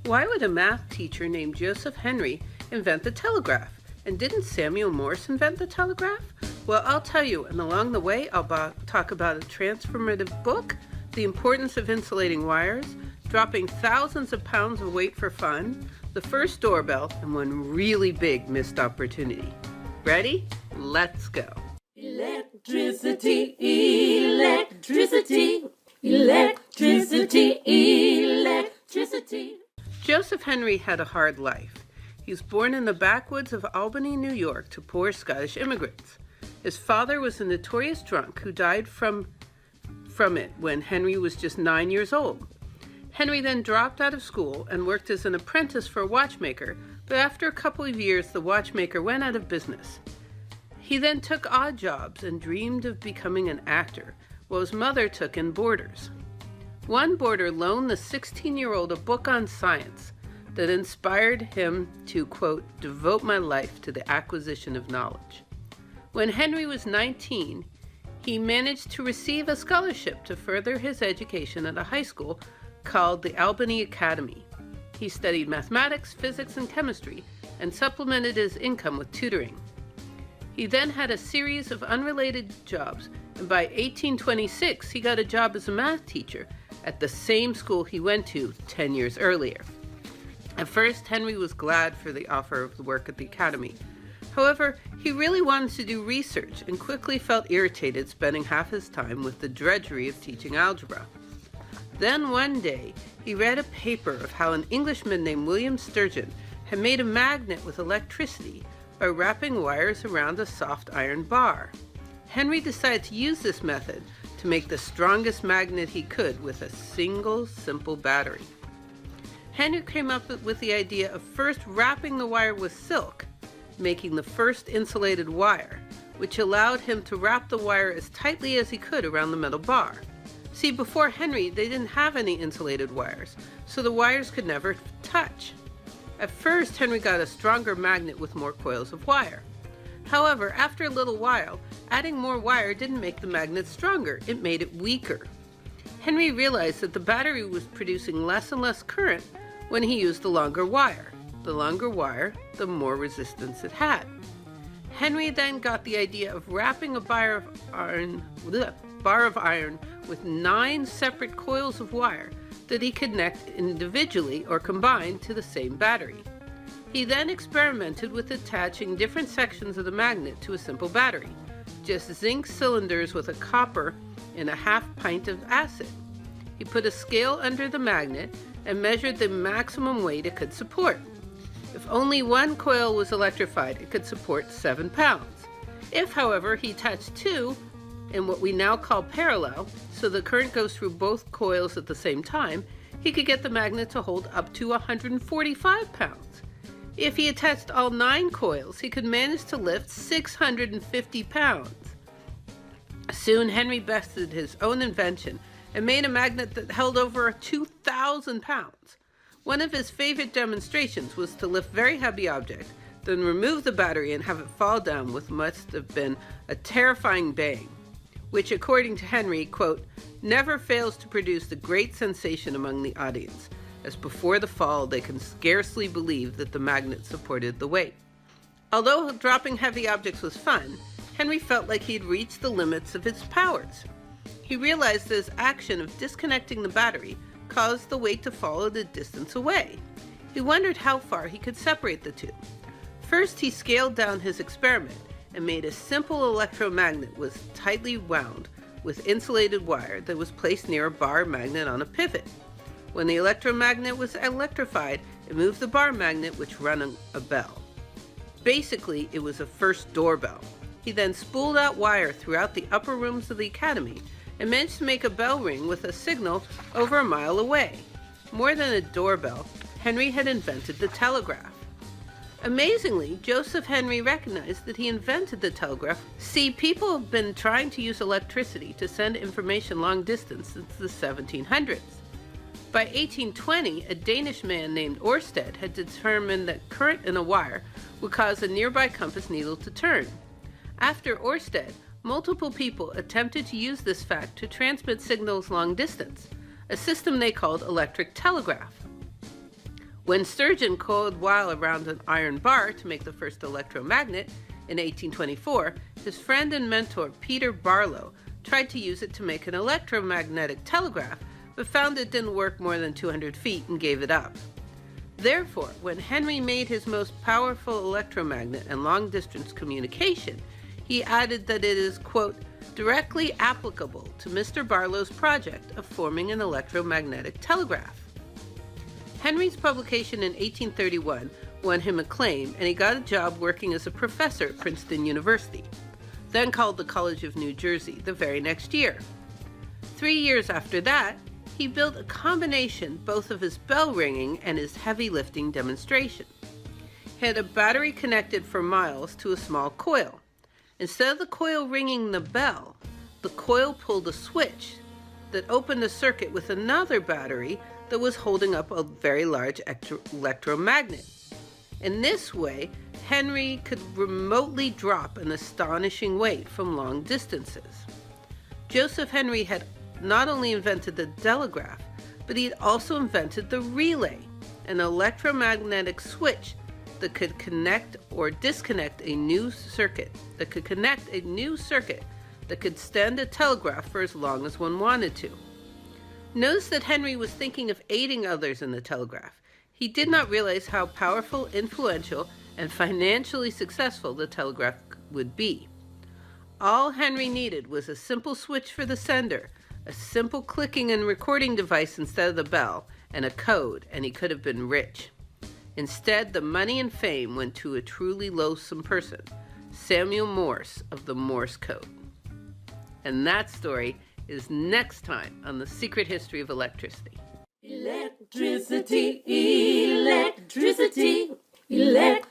Why would a math teacher named Joseph Henry invent the telegraph? And didn't Samuel Morse invent the telegraph? Well, I'll tell you, and along the way I'll talk about a transformative book, the importance of insulating wires, dropping thousands of pounds of weight for fun, the first doorbell, and one really big missed opportunity. Ready? Let's go. Electricity, electricity, electricity, electricity. Joseph Henry had a hard life. He was born in the backwoods of Albany, New York, to poor Scottish immigrants. His father was a notorious drunk who died from it when Henry was just 9 years old. Henry then dropped out of school and worked as an apprentice for a watchmaker, but after a couple of years, the watchmaker went out of business. He then took odd jobs and dreamed of becoming an actor, while his mother took in boarders. One boarder loaned the 16-year-old a book on science that inspired him to, quote, devote my life to the acquisition of knowledge. When Henry was 19, he managed to receive a scholarship to further his education at a high school called the Albany Academy. He studied mathematics, physics, and chemistry, and supplemented his income with tutoring. He then had a series of unrelated jobs, and by 1826, he got a job as a math teacher at the same school he went to 10 years earlier. At first, Henry was glad for the offer of the work at the academy. However, he really wanted to do research and quickly felt irritated spending half his time with the drudgery of teaching algebra. Then one day, he read a paper of how an Englishman named William Sturgeon had made a magnet with electricity by wrapping wires around a soft iron bar. Henry decided to use this method to make the strongest magnet he could with a single simple battery. Henry came up with the idea of first wrapping the wire with silk, making the first insulated wire, which allowed him to wrap the wire as tightly as he could around the metal bar. See, before Henry, they didn't have any insulated wires, so the wires could never touch. At first, Henry got a stronger magnet with more coils of wire. However, after a little while, adding more wire didn't make the magnet stronger, it made it weaker. Henry realized that the battery was producing less and less current when he used the longer wire. The longer wire, the more resistance it had. Henry then got the idea of wrapping a bar of iron with 9 separate coils of wire that he could connect individually or combine to the same battery. He then experimented with attaching different sections of the magnet to a simple battery, just zinc cylinders with a copper and a half pint of acid. He put a scale under the magnet and measured the maximum weight it could support. If only one coil was electrified, it could support 7 pounds. If, however, he attached 2 in what we now call parallel, so the current goes through both coils at the same time, he could get the magnet to hold up to 145 pounds. If he attached all 9 coils, he could manage to lift 650 pounds. Soon, Henry bested his own invention and made a magnet that held over 2,000 pounds. One of his favorite demonstrations was to lift very heavy object, then remove the battery and have it fall down with must have been a terrifying bang, which according to Henry, quote, never fails to produce a great sensation among the audience, as before the fall they can scarcely believe that the magnet supported the weight. Although dropping heavy objects was fun, Henry felt like he'd reached the limits of his powers. He realized that his action of disconnecting the battery caused the weight to fall at a distance away. He wondered how far he could separate the two. First, he scaled down his experiment and made a simple electromagnet was tightly wound with insulated wire that was placed near a bar magnet on a pivot. When the electromagnet was electrified, it moved the bar magnet, which ran a bell. Basically, it was a first doorbell. He then spooled out wire throughout the upper rooms of the academy and managed to make a bell ring with a signal over a mile away. More than a doorbell, Henry had invented the telegraph. Amazingly, Joseph Henry recognized that he invented the telegraph. See, people have been trying to use electricity to send information long distance since the 1700s. By 1820, a Danish man named Ørsted had determined that current in a wire would cause a nearby compass needle to turn. After Ørsted, multiple people attempted to use this fact to transmit signals long distance, a system they called electric telegraph. When Sturgeon coiled wire around an iron bar to make the first electromagnet in 1824, his friend and mentor Peter Barlow tried to use it to make an electromagnetic telegraph, but found it didn't work more than 200 feet and gave it up. Therefore, when Henry made his most powerful electromagnet and long-distance communication, he added that it is, quote, directly applicable to Mr. Barlow's project of forming an electromagnetic telegraph. Henry's publication in 1831 won him acclaim, and he got a job working as a professor at Princeton University, then called the College of New Jersey, the very next year. 3 years after that, he built a combination both of his bell ringing and his heavy lifting demonstration. He had a battery connected for miles to a small coil. Instead of the coil ringing the bell, the coil pulled a switch that opened a circuit with another battery that was holding up a very large electromagnet. In this way, Henry could remotely drop an astonishing weight from long distances. Joseph Henry had not only invented the telegraph, but he had also invented the relay, an electromagnetic switch that could connect or disconnect a new circuit, that could stand a telegraph for as long as one wanted to. Notice that Henry was thinking of aiding others in the telegraph. He did not realize how powerful, influential, and financially successful the telegraph would be. All Henry needed was a simple switch for the sender, a simple clicking and recording device instead of the bell, and a code, and he could have been rich. Instead, the money and fame went to a truly loathsome person, Samuel Morse of the Morse Code. And that story is next time on The Secret History of Electricity. Electricity, electricity, electricity.